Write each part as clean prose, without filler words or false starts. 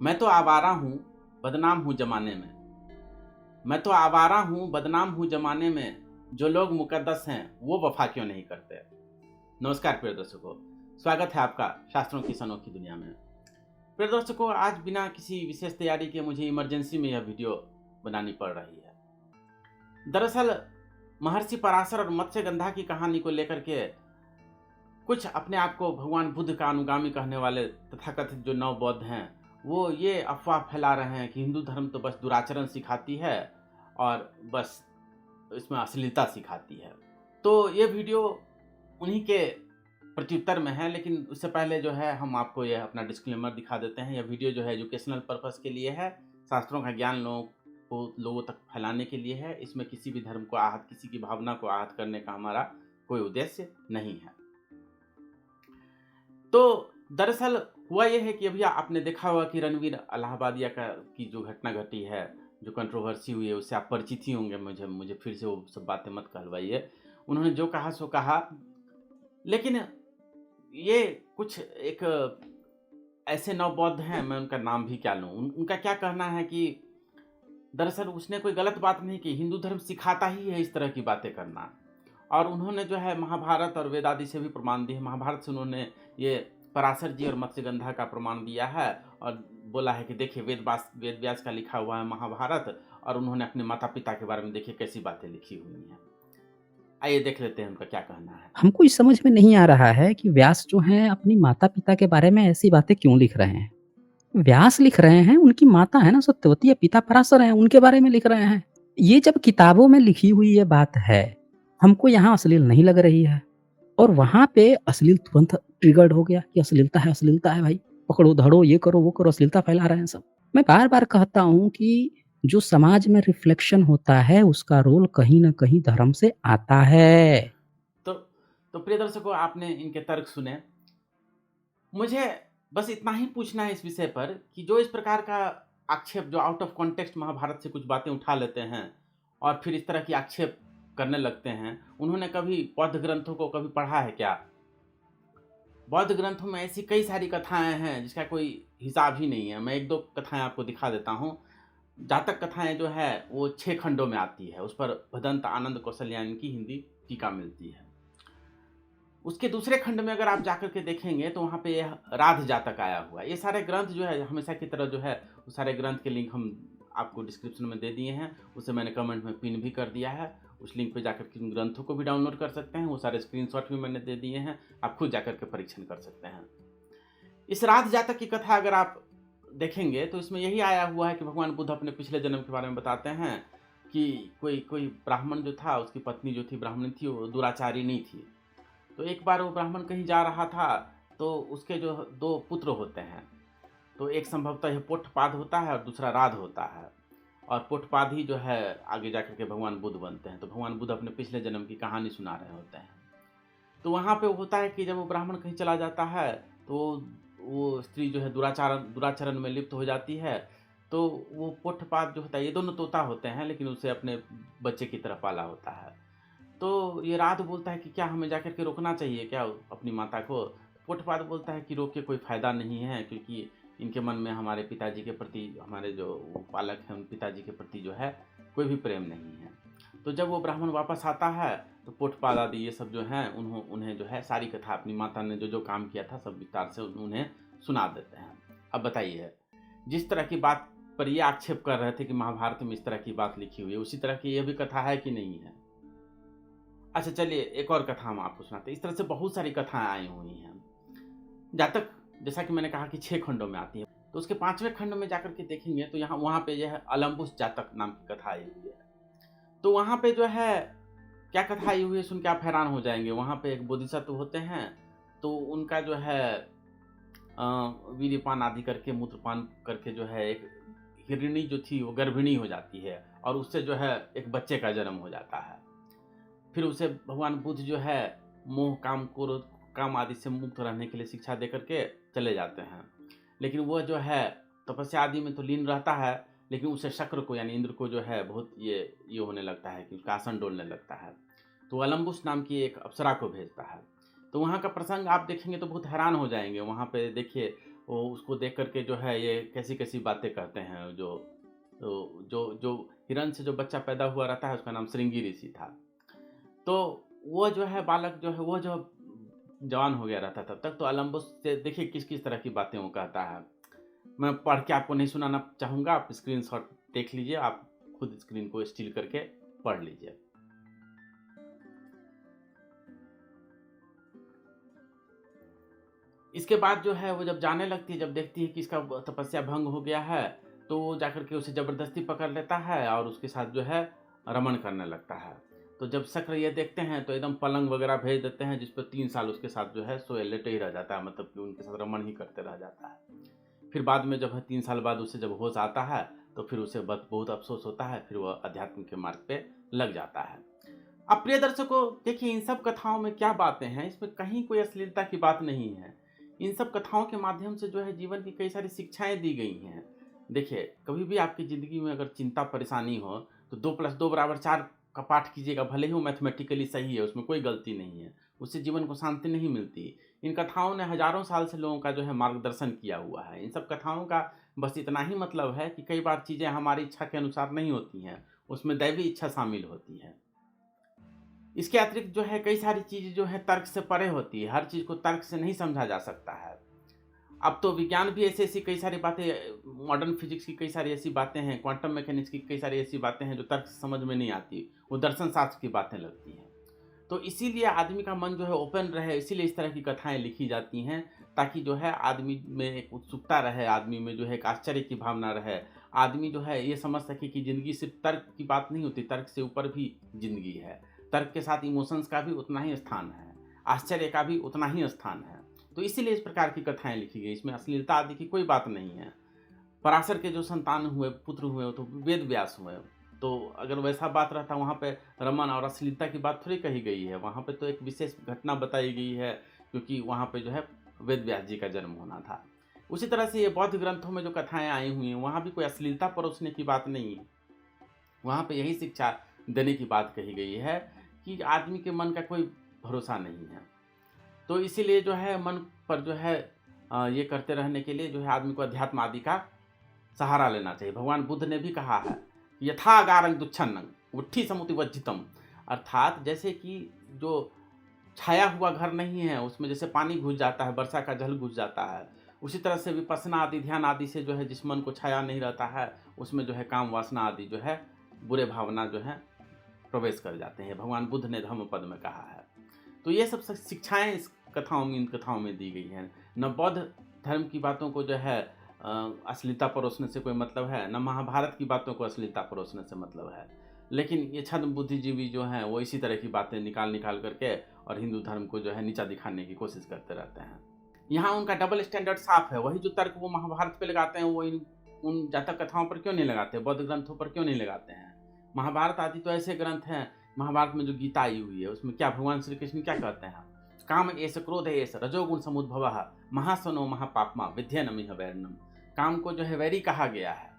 मैं तो आवारा हूँ, बदनाम हूँ ज़माने में। मैं तो आवारा हूँ, बदनाम हूँ ज़माने में, जो लोग मुक़द्दस हैं, वो वफ़ा क्यों नहीं करते? नमस्कार प्रिय दर्शकों, स्वागत है आपका शास्त्रों की इस अनोखी दुनिया में। प्रिय दर्शकों, आज बिना किसी विशेष तैयारी के मुझे इमरजेंसी में यह वीडियो बनानी पड़ रही है। दरअसल महर्षि पराशर और मत्स्यगंधा की कहानी को लेकर के कुछ अपने आप को भगवान बुद्ध का अनुगामी कहने वाले तथाकथित जो नवबौद्ध हैं, वो ये अफवाह फैला रहे हैं कि हिंदू धर्म तो बस दुराचरण सिखाती है और बस इसमें अश्लीलता सिखाती है। तो ये वीडियो उन्हीं के प्रत्युत्तर में है, लेकिन उससे पहले जो है हम आपको यह अपना डिस्क्लेमर दिखा देते हैं। यह वीडियो जो है एजुकेशनल पर्पस के लिए है, शास्त्रों का ज्ञान लोगों तक फैलाने के लिए है। इसमें किसी भी धर्म को आहत, किसी की भावना को आहत करने का हमारा कोई उद्देश्य नहीं है। तो दरअसल हुआ ये है कि अभी आपने देखा होगा कि रणवीर इलाहाबादिया की जो घटना घटी है, जो कंट्रोवर्सी हुई है, उससे आप परिचित ही होंगे। मुझे फिर से वो सब बातें मत कहलवाइए। उन्होंने जो कहा सो कहा, लेकिन ये कुछ एक ऐसे नवबौद्ध हैं, मैं उनका नाम भी क्या लूँ, उनका क्या कहना है कि दरअसल उसने कोई गलत बात नहीं की, हिंदू धर्म सिखाता ही है इस तरह की बातें करना। और उन्होंने जो है महाभारत और वेद आदि से भी प्रमाण दिए। महाभारत से उन्होंने ये पराशर जी और मत्स्यगंधा का प्रमाण दिया है और बोला है कि देखिए वेद व्यास का लिखा हुआ है महाभारत, और उन्होंने अपने माता पिता के बारे में देखिए कैसी बातें लिखी हुई हैं। आइए देख लेते हैं उनका क्या कहना है। हमको इस समझ में नहीं आ रहा है कि व्यास जो हैं अपनी माता-पिता के बारे में ऐसी बातें क्यों लिख रहे हैं? व्यास लिख रहे हैं, उनकी माता है ना सत्यवती या पिता पराशर हैं, उनके बारे में लिख रहे हैं। ये जब किताबों में लिखी हुई ये बात है, हमको यहाँ अश्लील नहीं लग रही है और वहाँ पे अश्लील तुरंत ट्रिगर्ड हो गया कि अश्लीलता है भाई, पकड़ो-धड़ो, ये करो, वो करो, अश्लीलता फैला रहे हैं सब। मैं बार-बार कहता हूँ कि जो समाज में रिफ्लेक्शन होता है, उसका रोल कहीं न कहीं धर्म से आता है। तो प्रिय दर्शकों, आपने इनके तर्क सुने। मुझे बस इतना ही पूछना है इस विषय पर कि जो इस प्रकार का आक्षेप, जो आउट ऑफ कॉन्टेक्स्ट महाभारत से कुछ बातें उठा लेते हैं और फिर इस तरह की आक्षेप करने लगते हैं, उन्होंने कभी बौद्ध ग्रंथों को कभी पढ़ा है क्या? बौद्ध ग्रंथों में ऐसी कई सारी कथाएं हैं जिसका कोई हिसाब ही नहीं है। मैं एक दो कथाएं आपको दिखा देता हूँ। जातक कथाएं जो है वो 6 खंडों में आती है। उस पर भदंत आनंद कौशल्यायन की हिंदी टीका मिलती है। उसके दूसरे खंड में अगर आप जाकर के देखेंगे तो वहाँ पे यह राध जातक आया हुआ है। ये सारे ग्रंथ जो है हमेशा की तरह जो है, वो सारे ग्रंथ के लिंक हम आपको डिस्क्रिप्शन में दे दिए हैं। उसे मैंने कमेंट में पिन भी कर दिया है। उस लिंक पे जाकर के उन ग्रंथों को भी डाउनलोड कर सकते हैं। वो सारे स्क्रीनशॉट भी मैंने दे दिए हैं, आप खुद जाकर के परीक्षण कर सकते हैं। इस राध जातक की कथा अगर आप देखेंगे तो इसमें यही आया हुआ है कि भगवान बुद्ध अपने पिछले जन्म के बारे में बताते हैं कि कोई ब्राह्मण जो था, उसकी पत्नी जो थी ब्राह्मणी थी, वो दुराचारिणी थी। तो एक बार वो ब्राह्मण कहीं जा रहा था, तो उसके जो 2 पुत्र होते हैं, तो एक संभवतः यह पोठपाद होता है और दूसरा राध होता है। और पोठपाद ही जो है आगे जाकर के भगवान बुद्ध बनते हैं। तो भगवान बुद्ध अपने पिछले जन्म की कहानी सुना रहे होते हैं। तो वहाँ पे होता है कि जब वो ब्राह्मण कहीं चला जाता है तो वो स्त्री जो है दुराचरण में लिप्त हो जाती है। तो वो पोठपाद जो होता है, ये दोनों तोता होते हैं, लेकिन उसे अपने बच्चे की तरह पाला होता है। तो ये राध बोलता है कि क्या हमें जाकर के रोकना चाहिए क्या अपनी माता को? पोठपाद बोलता है कि रोक के कोई फ़ायदा नहीं है, क्योंकि इनके मन में हमारे पिताजी के प्रति, हमारे जो वो पालक हैं उन पिताजी के प्रति जो है कोई भी प्रेम नहीं है। तो जब वो ब्राह्मण वापस आता है तो पोठपाद आदि ये सब जो हैं उन्हें जो है सारी कथा, अपनी माता ने जो जो काम किया था सब विस्तार से उन्हें सुना देते हैं। अब बताइए, जिस तरह की बात पर ये आक्षेप कर रहे थे कि महाभारत में इस तरह की बात लिखी हुई है, उसी तरह की ये भी कथा है कि नहीं है? अच्छा चलिए एक और कथा हम आपको सुनाते हैं। इस तरह से बहुत सारी कथाएं आई हुई हैं। जातक जैसा कि मैंने कहा कि 6 खंडों में आती है, तो उसके 5वें खंड में जाकर के देखेंगे तो वहाँ पे यह अलम्बुस जातक नाम की कथा आई हुई है। तो वहाँ पे जो है क्या कथा आई हुई है, सुन के आप हैरान हो जाएंगे। वहाँ पे एक बोधिसत्व होते हैं, तो उनका जो है वीर्यपान आदि करके, मूत्रपान करके जो है एक हिरणी जो थी वो गर्भिणी हो जाती है और उससे जो है एक बच्चे का जन्म हो जाता है। फिर उसे भगवान बुद्ध जो है मोह, काम, क्रोध, काम आदि से मुक्त रहने के लिए शिक्षा दे करके चले जाते हैं। लेकिन वह जो है तपस्या आदि में तो लीन रहता है, लेकिन उसे शक्र को यानी इंद्र को जो है बहुत ये होने लगता है कि उसका आसन डोलने लगता है। तो अलम्बुस नाम की एक अप्सरा को भेजता है। तो वहाँ का प्रसंग आप देखेंगे तो बहुत हैरान हो जाएंगे। वहाँ पे देखिए वो उसको देख कर के जो है ये कैसी-कैसी बातें करते हैं। जो हिरण से जो बच्चा पैदा हुआ रहता है उसका नाम श्रृंगी ऋषि था। तो वो जो है बालक जो है वो जो जवान हो गया रहता तब तक, तो ओलंबस से देखिए किस-किस तरह की बातें वो कहता है। मैं पढ़ के आपको नहीं सुनाना चाहूँगा, आप स्क्रीनशॉट देख लीजिए, आप खुद स्क्रीन को स्टिल करके पढ़ लीजिए। इसके बाद जो है वो जब जाने लगती है, जब देखती है कि इसका तपस्या भंग हो गया है, तो वो जाकर के उसे ज़बरदस्ती पकड़ लेता है और उसके साथ जो है रमण करने लगता है। तो जब शक्र ये देखते हैं तो एकदम पलंग वगैरह भेज देते हैं, जिस पर 3 साल उसके साथ जो है सोए लेटे ही रह जाता है, मतलब कि उनके साथ रमण ही करते रह जाता है। फिर बाद में जब है 3 साल बाद उसे जब होश आता है, तो फिर उसे बहुत अफ़सोस होता है, फिर वह अध्यात्म के मार्ग पे लग जाता है। अब प्रिय दर्शकों, देखिए इन सब कथाओं में क्या बातें हैं, इसमें कहीं कोई अश्लीलता की बात नहीं है। इन सब कथाओं के माध्यम से जो है जीवन की कई सारी शिक्षाएँ दी गई हैं। देखिए, कभी भी आपकी ज़िंदगी में अगर चिंता परेशानी हो, तो 2 + 2 = 4 का पाठ कीजिएगा, भले ही वो मैथमेटिकली सही है, उसमें कोई गलती नहीं है। उससे जीवन को शांति नहीं मिलती। इन कथाओं ने हज़ारों साल से लोगों का जो है मार्गदर्शन किया हुआ है। इन सब कथाओं का बस इतना ही मतलब है कि कई बार चीज़ें हमारी इच्छा के अनुसार नहीं होती हैं, उसमें दैवी इच्छा शामिल होती है। इसके अतिरिक्त जो है कई सारी चीज़ें जो है तर्क से परे होती है, हर चीज़ को तर्क से नहीं समझा जा सकता है। अब तो विज्ञान भी ऐसी-ऐसी कई सारी बातें, मॉडर्न फिज़िक्स की कई सारी ऐसी बातें हैं, क्वांटम मैकेनिक्स की कई सारी ऐसी बातें हैं जो तर्क से समझ में नहीं आती, वो दर्शन शास्त्र की बातें लगती हैं। तो इसीलिए आदमी का मन जो है ओपन रहे, इसीलिए इस तरह की कथाएँ लिखी जाती हैं, ताकि जो है आदमी में एक उत्सुकता रहे, आदमी में जो है एक आश्चर्य की भावना रहे। आदमी जो है ये समझ सके कि ज़िंदगी सिर्फ़ तर्क की बात नहीं होती, तर्क से ऊपर भी ज़िंदगी है। तर्क के साथ इमोशंस का भी उतना ही स्थान है, आश्चर्य का भी उतना ही स्थान है। तो इसीलिए इस प्रकार की कथाएँ लिखी गई, इसमें अश्लीलता आदि की कोई बात नहीं है। पराशर के जो संतान हुए, पुत्र हुए, वो तो वेद व्यास हुए। तो अगर वैसा बात रहता, वहाँ पे रमन और अश्लीलता की बात थोड़ी कही गई है। वहाँ पे तो एक विशेष घटना बताई गई है, क्योंकि वहाँ पे जो है वेद व्यास जी का जन्म होना था। उसी तरह से ये बौद्ध ग्रंथों में जो कथाएँ आई हुई हैं, वहाँ भी कोई अश्लीलता परोसने की बात नहीं है। वहाँ पे यही शिक्षा देने की बात कही गई है कि आदमी के मन का कोई भरोसा नहीं है। तो इसीलिए जो है मन पर जो है ये करते रहने के लिए जो है आदमी को अध्यात्म आदि का सहारा लेना चाहिए। भगवान बुद्ध ने भी कहा है, यथागारं दुच्छन्नं उट्ठी समुतिवज्जितम्, अर्थात जैसे कि जो छाया हुआ घर नहीं है, उसमें जैसे पानी घुस जाता है, वर्षा का जल घुस जाता है, उसी तरह से विपश्यना आदि, ध्यान आदि से जो है जिस मन को छाया नहीं रहता है, उसमें जो है काम वासना आदि जो है बुरे भावना जो है प्रवेश कर जाते हैं। भगवान बुद्ध ने धम्मपद में कहा है। तो ये सब शिक्षाएँ इस कथाओं में, इन कथाओं में दी गई हैं। न बौद्ध धर्म की बातों को जो है अश्लीलता परोसने से कोई मतलब है, न महाभारत की बातों को अश्लीलता परोसने से मतलब है। लेकिन ये छद्म बुद्धिजीवी जो हैं वो इसी तरह की बातें निकाल करके और हिंदू धर्म को जो है नीचा दिखाने की कोशिश करते रहते हैं। यहाँ उनका डबल स्टैंडर्ड साफ है। वही जो तर्क वो महाभारत पे लगाते हैं, वो उन जातक कथाओं पर क्यों नहीं लगाते, बौद्ध ग्रंथों पर क्यों नहीं लगाते हैं। महाभारत आदि तो ऐसे ग्रंथ हैं, महाभारत में जो गीता आई हुई है उसमें क्या भगवान श्री कृष्ण क्या कहते हैं, काम एष क्रोध एष रजोगुण समुद्भवः महासनो महापाप्मा विद्येनमिह वैरिणम्। काम को जो है वैरी कहा गया है।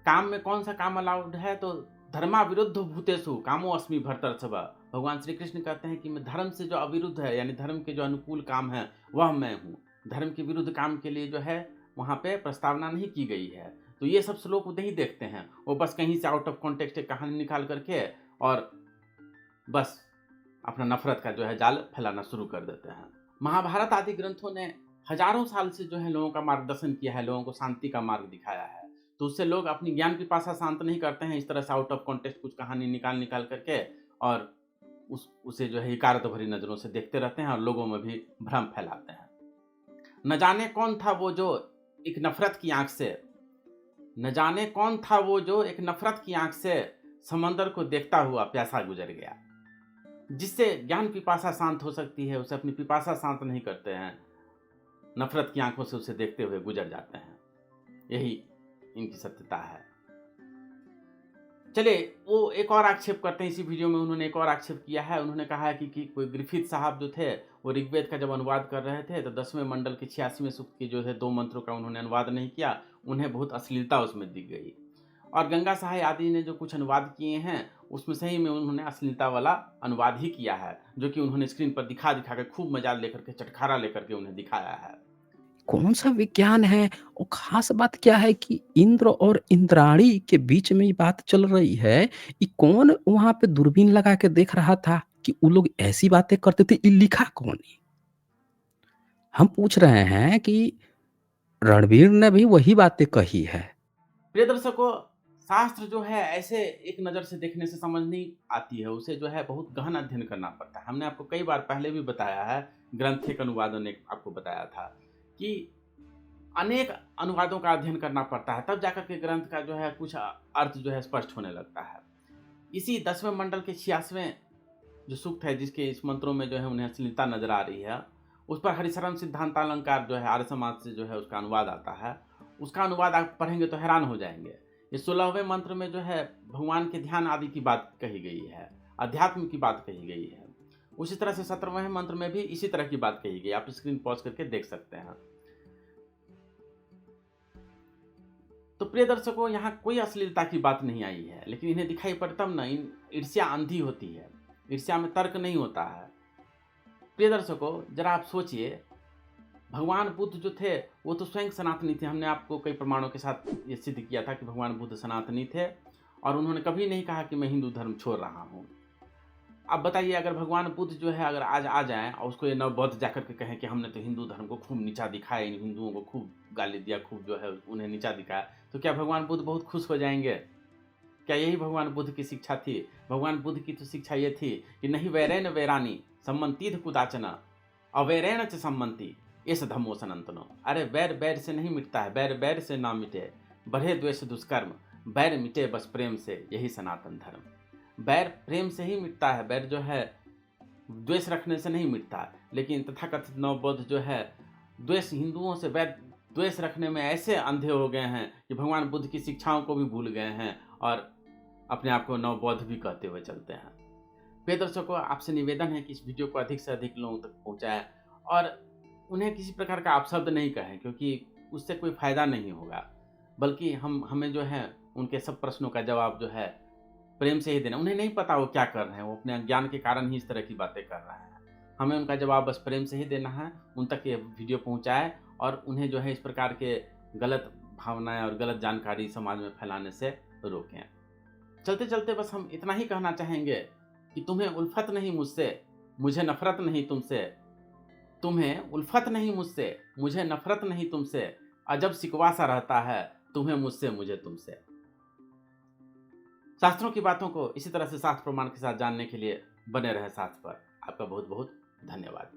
काम में कौन सा काम अलाउड है, तो धर्मा विरुद्ध भूतेषु कामो अस्मि भरतर्षभ। भगवान श्री कृष्ण कहते हैं कि मैं धर्म से जो अविरुद्ध है, यानी धर्म के जो अनुकूल काम है वह मैं हूँ। धर्म के विरुद्ध काम के लिए जो है वहाँ पे प्रस्तावना नहीं की गई है। तो ये सब श्लोक नहीं देखते हैं, वो बस कहीं से आउट ऑफ कॉन्टेक्स्ट एक कहानी निकाल करके और बस अपना नफरत का जो है जाल फैलाना शुरू कर देते हैं। महाभारत आदि ग्रंथों ने हजारों साल से जो है लोगों का मार्गदर्शन किया है, लोगों को शांति का मार्ग दिखाया है। तो उससे लोग अपनी ज्ञान पिपासा शांत नहीं करते हैं, इस तरह से आउट ऑफ कॉन्टेक्स्ट कुछ कहानी निकाल करके और उसे जो है इकारत भरी नज़रों से देखते रहते हैं और लोगों में भी भ्रम फैलाते हैं। न जाने कौन था वो जो एक नफरत की आंख से, न जाने कौन था वो जो एक नफरत की आंख से समंदर को देखता हुआ प्यासा गुजर गया। जिससे ज्ञान पिपासा शांत हो सकती है, उसे अपनी पिपासा शांत नहीं करते हैं, नफरत की आंखों से उसे देखते हुए गुजर जाते हैं। यही इनकी सत्यता है। चलिए, वो एक और आक्षेप करते हैं इसी वीडियो में। उन्होंने एक और आक्षेप किया है। उन्होंने कहा है कि कोई ग्रिफिथ साहब जो थे वो ऋग्वेद का जब अनुवाद कर रहे थे तो 10वें मंडल के 86वें सूक्त की जो है 2 मंत्रों का उन्होंने अनुवाद नहीं किया, उन्हें बहुत अश्लीलता उसमें दी गई। और गंगा सहाय आदि ने जो कुछ अनुवाद किए हैं उसमें सही में उन्होंने अश्लीलता वाला अनुवाद ही किया है, जो कि उन्होंने स्क्रीन पर दिखा कर खूब मजाल लेकर के, चटखारा लेकर के उन्हें दिखाया है। कौन सा विज्ञान है? और ख़ास बात क्या है कि इंद्र और इंद्राणी के बीच में ये बात चल रही है, कि कौन वहाँ पे दूरबीन लगा के देख रहा था कि वो लोग ऐसी बातें करते थे, ये लिखा कौन है? हम पूछ रहे हैं कि रणवीर ने भी वही बातें कही है। प्रिय दर्शकों, शास्त्र जो है ऐसे एक नज़र से देखने से समझ नहीं आती है, उसे जो है बहुत गहन अध्ययन करना पड़ता है। हमने आपको कई बार पहले भी बताया है, ग्रंथिक अनुवादों ने आपको बताया था कि अनेक अनुवादों का अध्ययन करना पड़ता है, तब जाकर के ग्रंथ का जो है कुछ अर्थ जो है स्पष्ट होने लगता है। इसी 10वें मंडल के 86वें जो सूक्त है, जिसके इस मंत्रों में जो है उन्हें अश्लीलता नजर आ रही है, उस पर हरिशरण सिद्धांतालंकार जो है आर्य समाज से जो है उसका अनुवाद आता है। उसका अनुवाद आप पढ़ेंगे तो हैरान हो जाएंगे। इस 16वें मंत्र में जो है भगवान के ध्यान आदि की बात कही गई है, अध्यात्म की बात कही गई है। उसी तरह से 17वें मंत्र में भी इसी तरह की बात कही गई, आप स्क्रीन पॉज करके देख सकते हैं। तो प्रिय दर्शकों, यहाँ कोई अश्लीलता की बात नहीं आई है, लेकिन इन्हें दिखाई पड़ता न ईर्ष्या अंधी होती है, ईर्ष्या में तर्क नहीं होता है। प्रिय दर्शकों, जरा आप सोचिए, भगवान बुद्ध जो थे वो तो स्वयं सनातनी थे। हमने आपको कई प्रमाणों के साथ ये सिद्ध किया था कि भगवान बुद्ध सनातनी थे और उन्होंने कभी नहीं कहा कि मैं हिंदू धर्म छोड़ रहा हूँ। अब बताइए, अगर भगवान बुद्ध जो है अगर आज आ जाएं और उसको ये नवबौद्ध जाकर के कहें कि हमने तो हिंदू धर्म को खूब नीचा दिखाया, इन हिंदुओं को खूब गाली दिया, खूब जो है उन्हें नीचा दिखाया, तो क्या भगवान बुद्ध बहुत खुश हो जाएंगे? क्या यही भगवान बुद्ध की शिक्षा थी? भगवान बुद्ध की तो शिक्षा ये थी कि नहीं वैरेण वैरानी सम्मंतिध कुदाचना अवैरेण च सम्मंति इस धम्मो सनातनो। अरे बैर बैर से नहीं मिटता है, बैर बैर से ना मिटे, बढ़े द्वेष दुष्कर्म, बैर मिटे बस प्रेम से, यही सनातन धर्म। बैर प्रेम से ही मिटता है, बैर जो है द्वेष रखने से नहीं मिटता। लेकिन तथाकथित नवबौद्ध जो है द्वेष, हिंदुओं से बैर द्वेष रखने में ऐसे अंधे हो गए हैं कि भगवान बुद्ध की शिक्षाओं को भी भूल गए हैं और अपने आप को नवबौद्ध भी कहते हुए चलते हैं। प्रिय दर्शकों, आपसे निवेदन है कि इस वीडियो को अधिक से अधिक लोगों तक पहुंचाएं और उन्हें किसी प्रकार का अपशब्द नहीं कहें, क्योंकि उससे कोई फायदा नहीं होगा। बल्कि हमें जो है उनके सब प्रश्नों का जवाब जो है प्रेम से ही देना। उन्हें नहीं पता वो क्या कर रहे हैं, वो अपने अज्ञान के कारण ही इस तरह की बातें कर रहे हैं। हमें उनका जवाब बस प्रेम से ही देना है। उन तक ये वीडियो पहुंचाए और उन्हें जो है इस प्रकार के गलत भावनाएं और गलत जानकारी समाज में फैलाने से रोकें। चलते चलते बस हम इतना ही कहना चाहेंगे कि तुम्हें उल्फत नहीं मुझसे, मुझे नफरत नहीं तुमसे। तुम्हें उल्फत नहीं मुझसे, मुझे नफरत नहीं तुमसे। अजब सिकवा सा रहता है तुम्हें मुझसे, मुझे तुमसे। शास्त्रों की बातों को इसी तरह से शास्त्र प्रमाण के साथ जानने के लिए बने रहे साथ पर। आपका बहुत बहुत धन्यवाद।